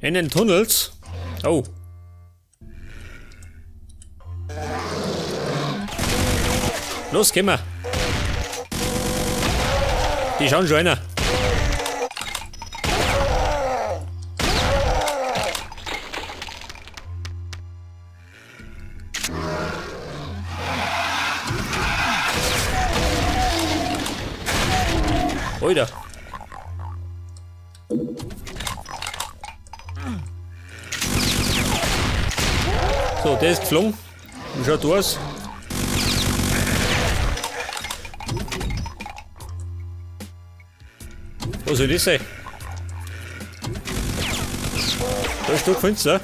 In den Tunnels? Oh. Los, gehen wir. Die schauen schon einer. Alter. So, der ist geflogen. Und schaut aus. Wo soll das sein? Da ist doch Fenster.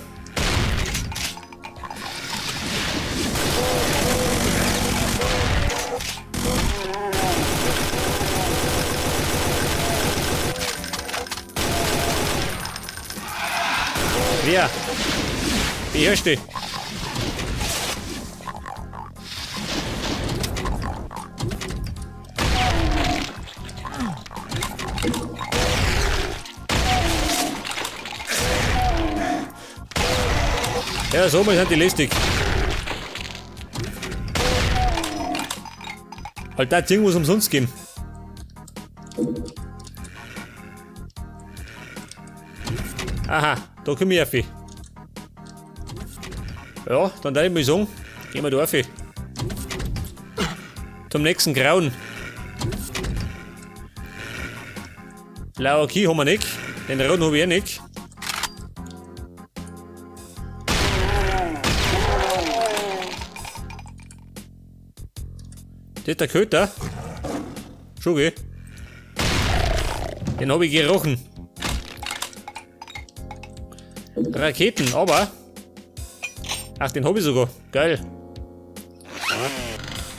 Wer? Wie hörst du? Ja, so mal sind die lästig. Halt, da Ding muss umsonst geben. Aha, da komme ich auf. Ja, dann darf ich mal sagen, gehen wir da auf. Zum nächsten Grauen. Blauer Key haben wir nicht. Den roten habe ich eh nicht. Das ist der Köter. Schon geh. Den habe ich gerochen. Raketen, aber. Ach, den habe ich sogar. Geil.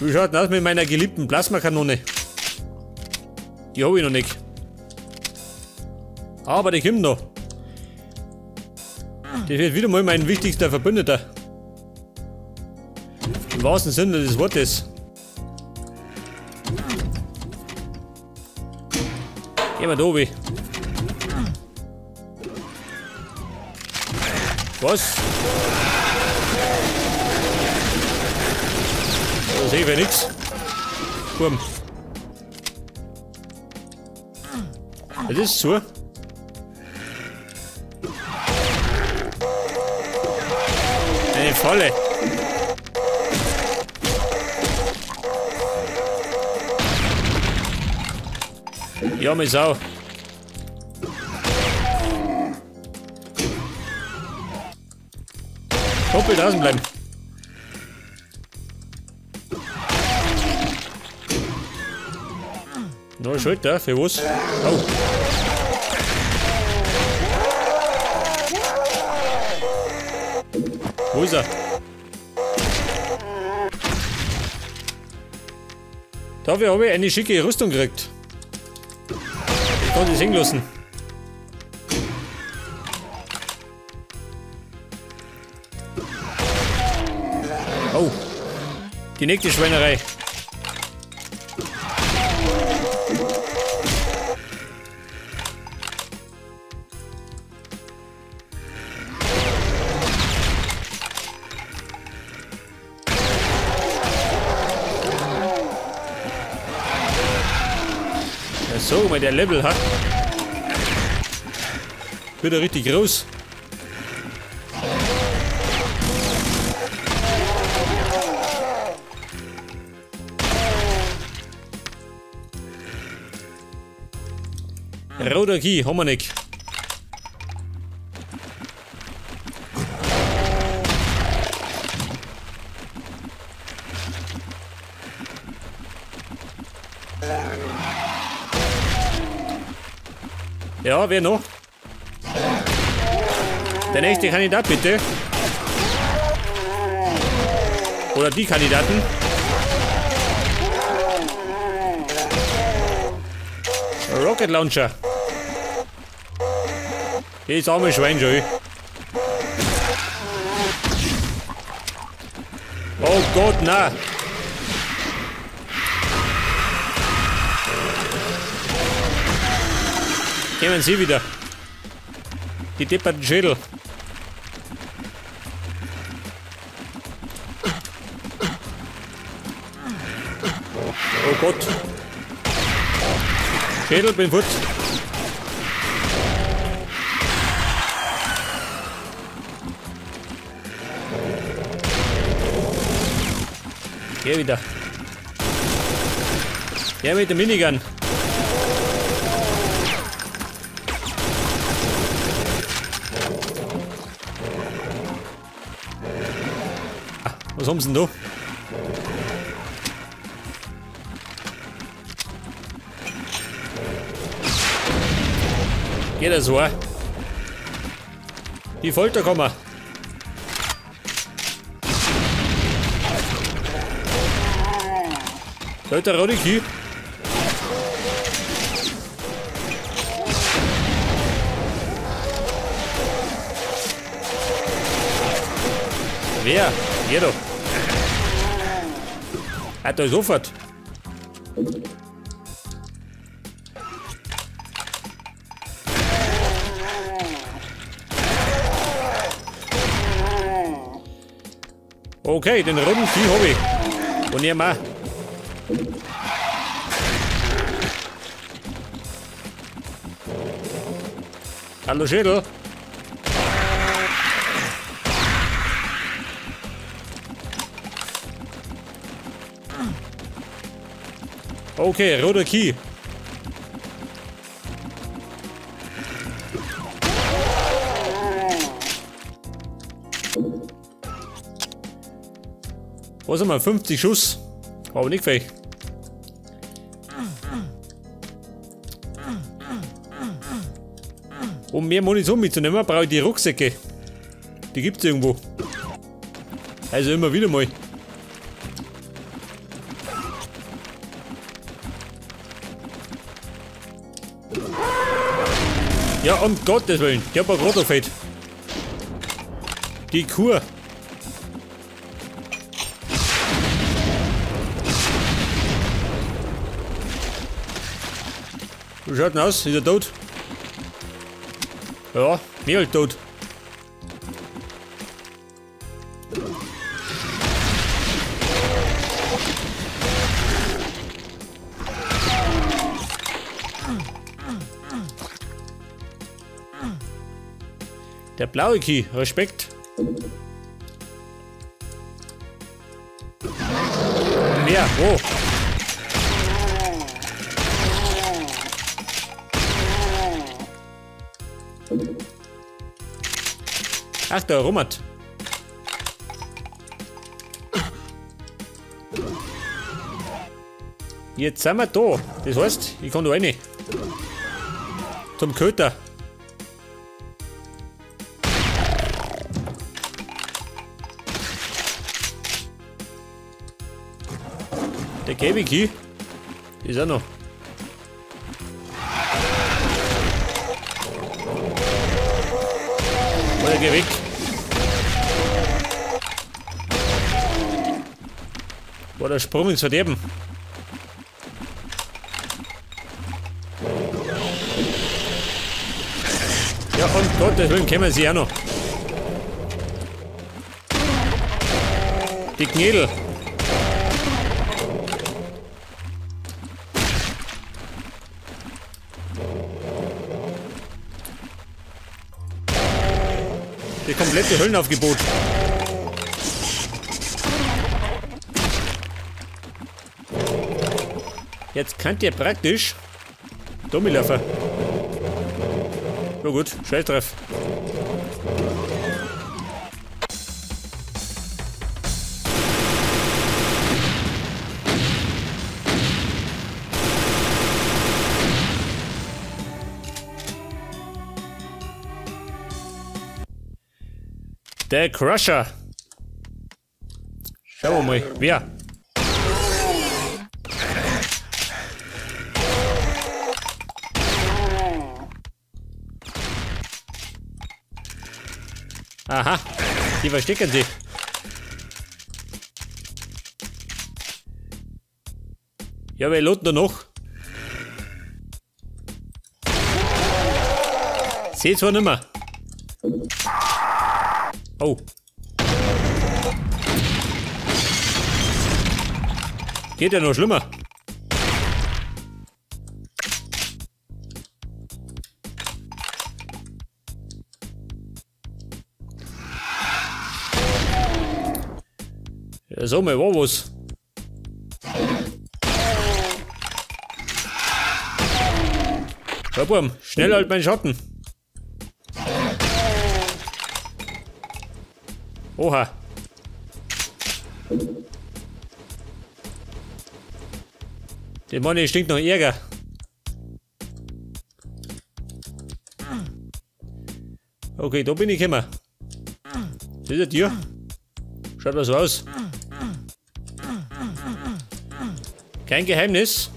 Wie schaut denn aus mit meiner geliebten Plasmakanone? Die habe ich noch nicht. Aber die kommt noch. Das wird wieder mal mein wichtigster Verbündeter. Im wahrsten Sinne des Wortes. Gehen wir da oben. Was? Da sehe ich ja nichts. Komm. Das ist so. Eine Falle. Ja, meine Sau. Doppelt draußen bleiben. Neue Schulter, für was? Oh. Wo ist er? Dafür habe ich eine schicke Rüstung gekriegt. Ich kann das hängen lassen. Oh. Die nächste Schweinerei. So, mal der Level hat. Wird er richtig groß. Roter Key, haben wir nicht. Ja, wer noch? Der nächste Kandidat, bitte. Oder die Kandidaten. Rocket Launcher. Das arme Schwein schon. Oh Gott, na. Kommen Sie wieder. Die depperten Schädel. Oh Gott. Schädel, bin futz. Geh wieder. Geh mit dem Minigun. Ah, was haben sie denn da? Geht das so? Die Folterkammer. Da ist der rote Key. Wer? Hier doch. Hat er sofort. Okay, den roten Key habe ich. Und ihr mal. Hallo Schädel. Okay, roter Key. Was haben wir? 50 Schuss. Aber nicht fähig. Um mehr Munition mitzunehmen, brauche ich die Rucksäcke. Die gibt es irgendwo. Also immer wieder mal. Ja, um Gottes Willen. Ich hab ein Rotterfett. Die Kur. Wie schaut denn aus? Ist er tot? Ja, mehr als tot. Der blaue Key, Respekt. Mehr, wo? Ach, da rummert. Jetzt sind wir da. Das heißt, ich kann da rein. Zum Köter. Der gelbe Key ist auch noch. Oder geh weg. War der Sprung ins Verderben. Ja, und Gottes Willen kennen sie auch noch. Die Knädel. Das komplette Höllenaufgebot. Jetzt könnt ihr praktisch Dummi laufen. Ja gut, scheiß drauf. Der Crusher. Schauen wir mal, wer? Aha, die verstecken sich. Ja, wer lädt da noch? Seht zwar nimmer. Oh. Geht ja noch schlimmer. Ja, so mal war was. Komm, schnell halt mein Schatten. Oha. Der Mann stinkt noch Ärger. Okay, da bin ich gekommen. Das ist ein Tier. Schaut mal so aus. Kein Geheimnis.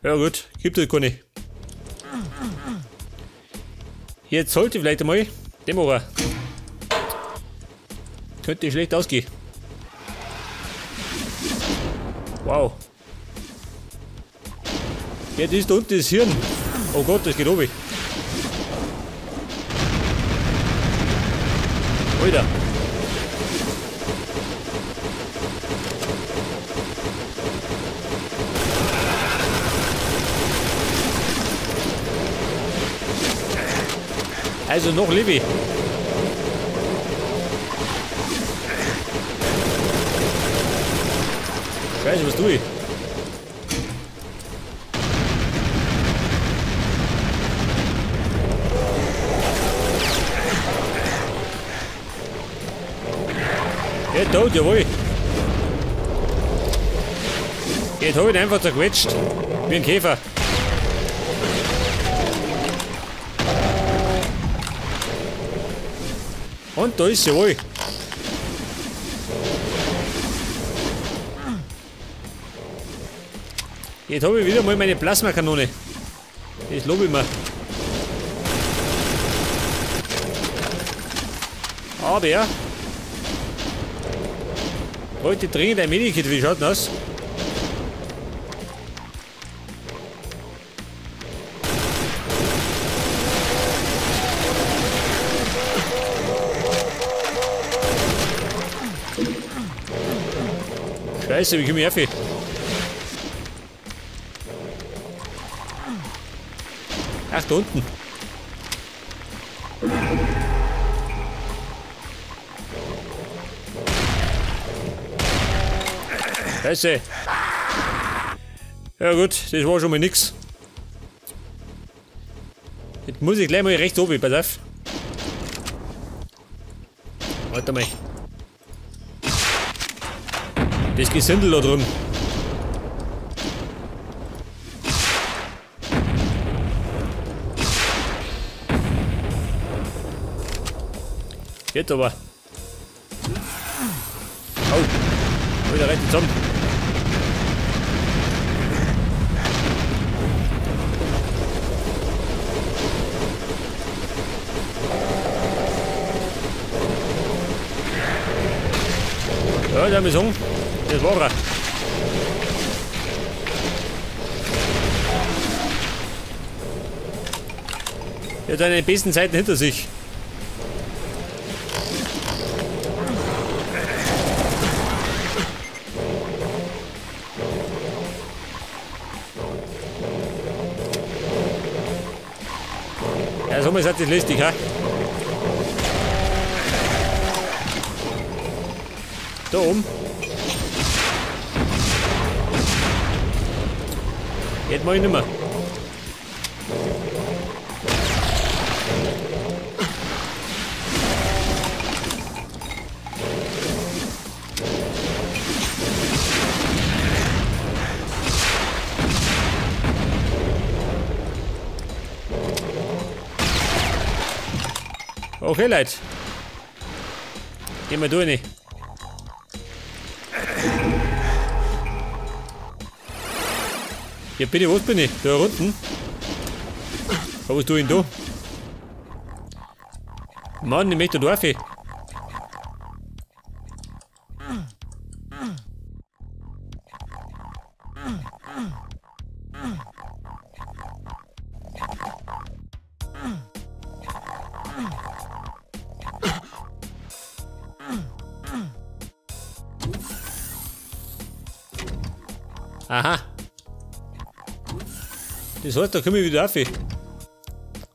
Ja gut, gibt es keine. Jetzt sollte vielleicht einmal dem aber. Könnte schlecht ausgehen. Wow. Jetzt ist da unten das Hirn. Oh Gott, das geht oben. Alter. Also noch lebe ich. Scheiße, was tue ich? Geht tot, jawohl. Jetzt habe ich ihn einfach zerquetscht. Wie ein Käfer. Und da ist sie wohl. Jetzt habe ich wieder mal meine Plasmakanone. Das lobe ich mir. Aber heute dringend ein Medikit. Wie schaut das aus? Scheiße, wie komme ich auf? Ach, da unten. Scheiße. Ja gut, das war schon mal nix. Jetzt muss ich gleich mal rechts oben, pass auf. Warte mal. Das Gesindel da drüben. Geht aber. Au. Wieder recht zusammen. Ja, der ist um. Das war er. Er hat seine besten Zeiten hinter sich. Ja, so mal ist das lustig, ha? Da oben. Jetzt mach ich nicht mehr. Okay, Leute. Gehen wir durch. Ja, bitte, was bin ich? Da unten? Was tue ich denn da? Mann, ich möchte da rauf. Aha. Das heißt, da komme ich wieder rauf.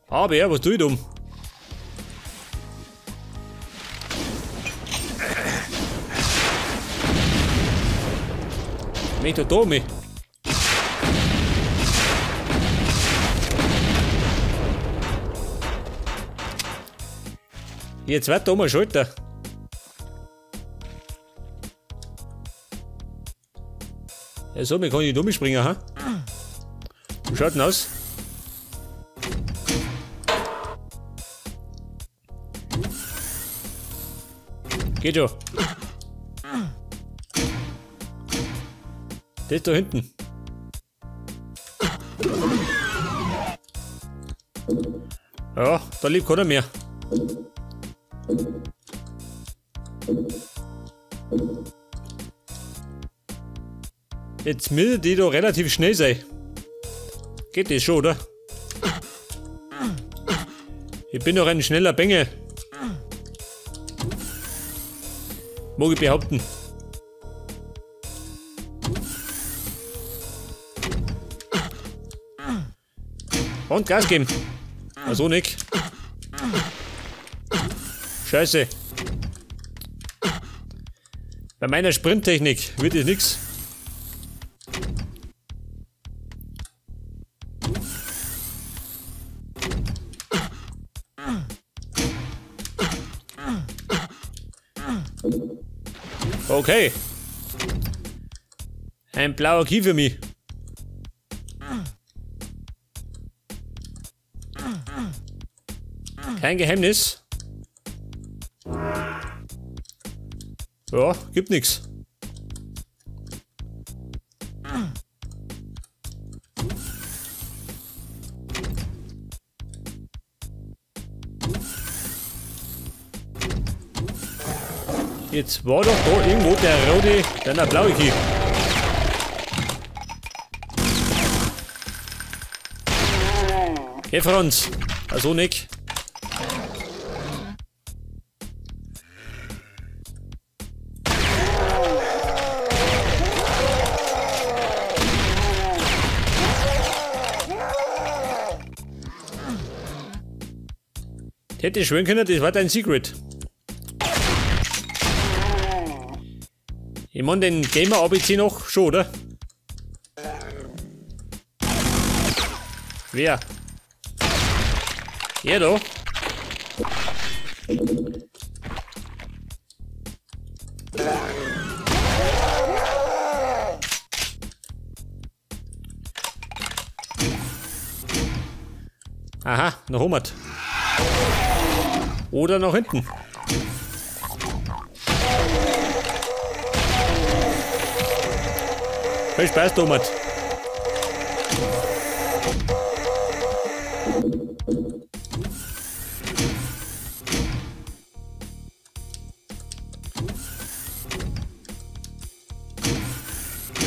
Aber ja, was tue ich da? Mich da oben. Jetzt wird da oben Schalter. Ja, so, mir kann ich nicht umspringen, ha? Wie schaut denn aus? Geht schon. Das da hinten. Ja, da lebt keiner mehr. Jetzt müsste die da relativ schnell sein. Geht das schon, oder? Ich bin doch ein schneller Bengel. Mag ich behaupten. Und Gas geben. Also nicht. Scheiße. Bei meiner Sprinttechnik wird es nix. Okay. Ein blauer Key für mich. Kein Geheimnis. Ja, gibt nix. Jetzt war doch da irgendwo der rote, dann der blaue Key. Hey Franz, also nicht. Hätte ich schwören können, das war dein Secret. Ich meine den Gamer ABC noch schon, oder? Wer? Er da? Aha, nach oben. Oder nach hinten. Viel Spaß, Thomas.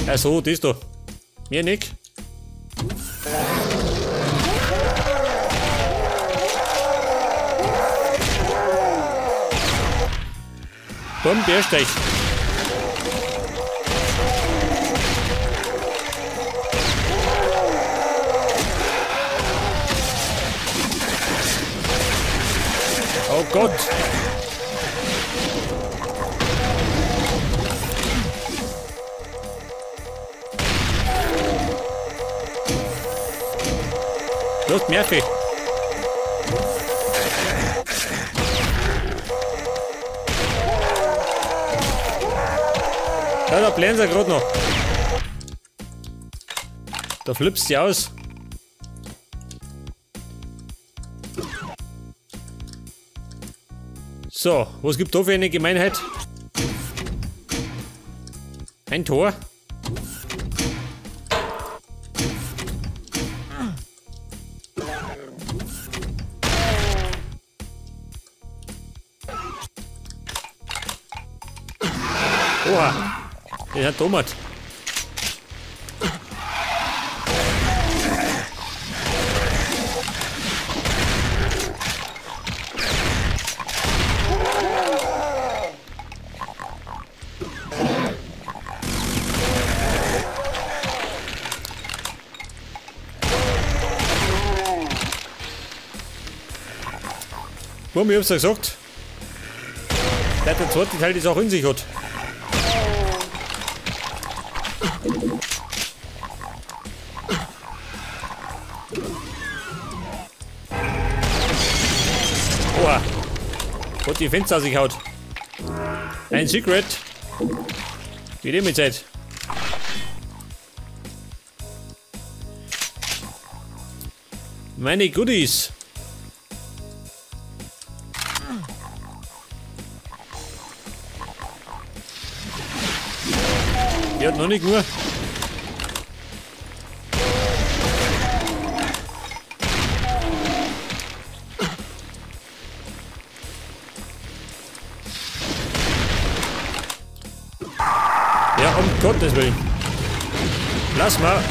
Ach so, das da. Mir nicht. Komm, Bärsteig. Oh Gott! Los, Murphy! Ja, da blähen sie gerade noch. Da flippst du aus. So, was gibt da für eine Gemeinheit? Ein Tor. Oha, den hat Thomas. Wurm, ich hab's ja gesagt. Der zweite Teil das auch in sich hat. Oha. Hat die Fenster aus sich haut. Ein Secret. Wie dem mit Zeit. Meine Goodies. Die hat noch nicht nur. Ja, um Gottes Willen. Lass mal.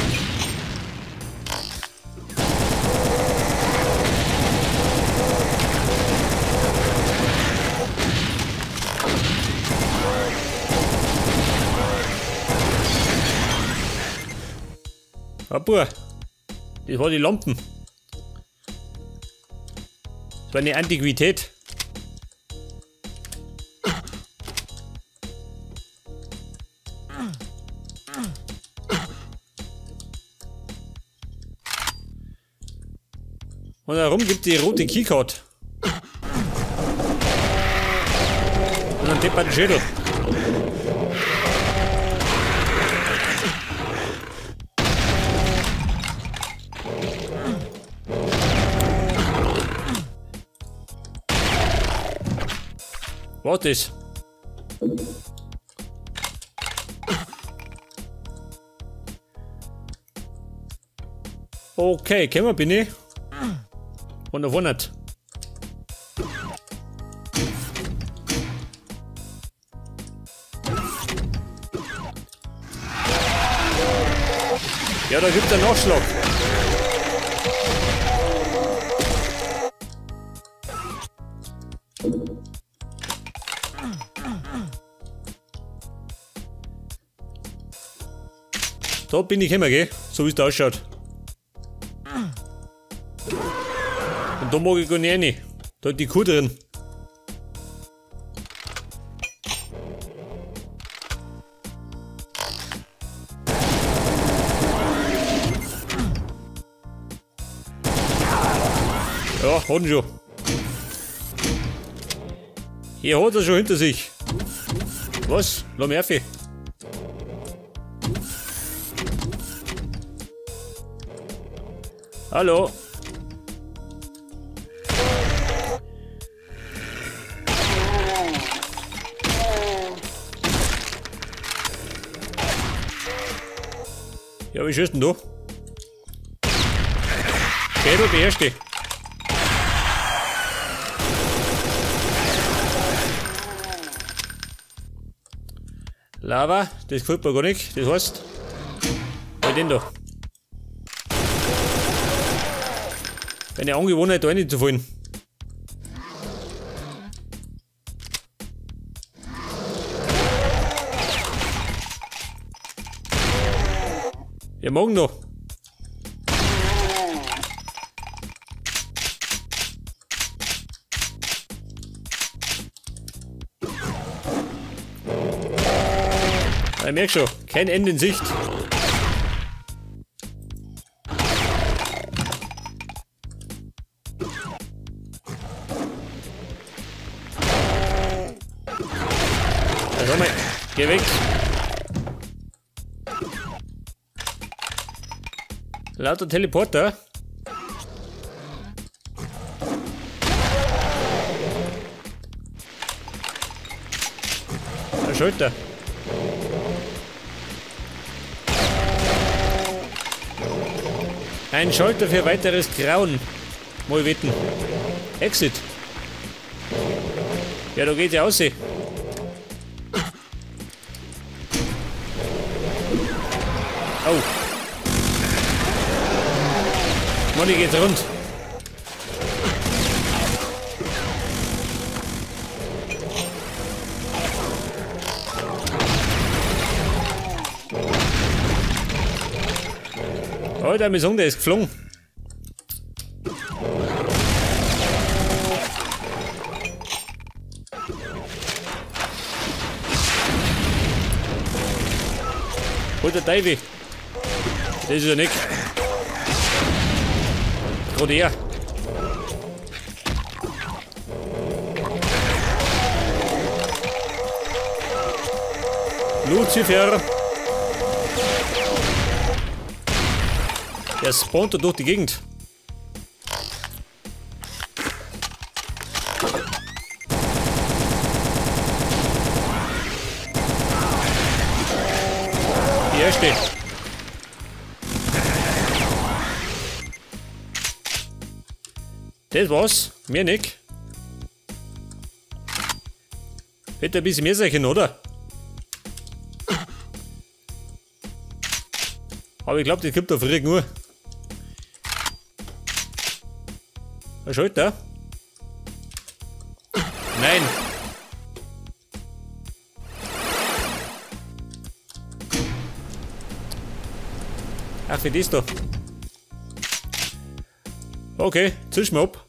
Boah, das war die Lampen. Das war eine Antiquität. Und herum gibt die rote Keycard. Und einen depperten Schädel. Was ist das? Okay, können wir bitte? Und auf 100. Ja, da gibt es einen Nachschlag. Da bin ich immer, gell? So wie es da ausschaut. Und da mag ich gar nicht rein. Da hat die Kuh drin. Ja, hat ihn schon. Hier hat er schon hinter sich. Was? Lass mich auf. Hallo. Ja, wie schießt denn du? Schädel, die erste. Lava, das gefällt mir gar nicht. Das heißt, bei den da. Eine Angewohnheit, da reinzufallen. Ja, morgen noch. Ich merke schon, kein Ende in Sicht. Also mal, geh weg. Lauter Teleporter. Der Schalter. Ein Schalter für weiteres Grauen. Mal wetten. Exit. Ja, da geht's ja aus. Oh. Mann, geht's rund. Alter, mein Sohn, der ist geflogen. Hol der Teufel. Das ist ja nicht. Gerade er. Lucifer. Der spawnt da durch die Gegend. Die erste. Das war's. Mehr nicht. Hätte ein bisschen mehr sein können, oder? Aber ich glaube, das gibt auf Regen nur. Ein Schalter? Nein. Ach, für das da. Okay, zisch mal ab.